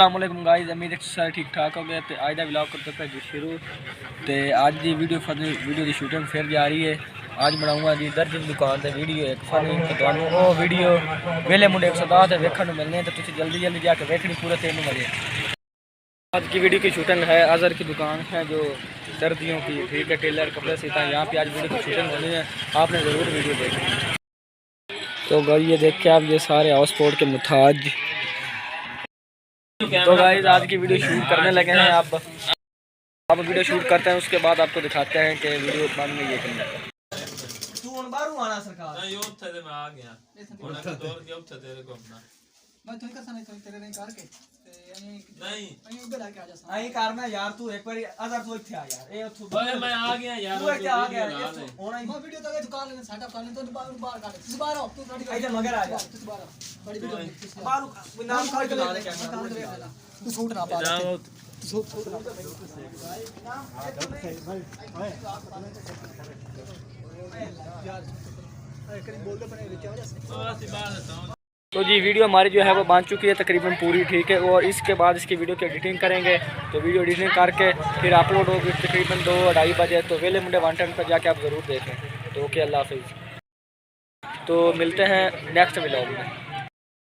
अस्सलामुअलैकुम गाइस, उम्मीद है सारे ठीक ठाक हो गए। तो आज का व्लॉग करते पे जी शुरू। तो आज की वीडियो की शूटिंग फिर जा रही है। आज बनाऊंगा जी दर्ज की दुकान से वीडियो एक फनी तो वीडियो वेले मुंडे एक सदा से वेखण मिलने तो तुम जल्दी जल्दी जाके वेखनी पूरे 3 बजे। आज की वीडियो की शूटिंग है अजहर की दुकान है जो सर्दियों की, ठीक है, टेलर कपड़े सीता है। यहाँ पे आज वीडियो की शूटिंग होनी है, आपने ज़रूर वीडियो देखनी। तो भाई ये देख के आप ये सारे हाउस बोट के मुताज। तो गाइस आज की वीडियो शूट करने लगे हैं। आप वीडियो शूट करते हैं, उसके बाद आपको दिखाते हैं कि वीडियो बन गई है कि नहीं। तू बारू आना सरकार नहीं उठे ते मैं आ गया हुन दौड़ के उठे तेरे को अपना मैं तो कर सने तो तेरे नहीं करके नहीं उधर आके आ जा आई करना यार। तू एक बारी अदर तो इथे आ यार। ए ओए मैं आ गया यार, तू इथे आ गया होना ही वीडियो तो दुकान में सेटअप कर ले तो बाहर काट तू बाहर आओ, तू थोड़ी इधर मगर आ जा, तू बाहर बड़ी वीडियो बाहर नाम काट के ला दे कैमरा। तू शूट ना पा जाओ, तू शूट ना तो जी वीडियो हमारी जो है वो बन चुकी है तकरीबन पूरी, ठीक है। और इसके बाद इसकी वीडियो की एडिटिंग करेंगे। तो वीडियो एडिटिंग करके फिर अपलोड होगी तकरीबन 2-2:30 बजे। तो वेले मुंडे 110 पर जाके आप ज़रूर देखें। तो ओके, अल्लाह हाफिज़। तो मिलते हैं नेक्स्ट व्लॉग में।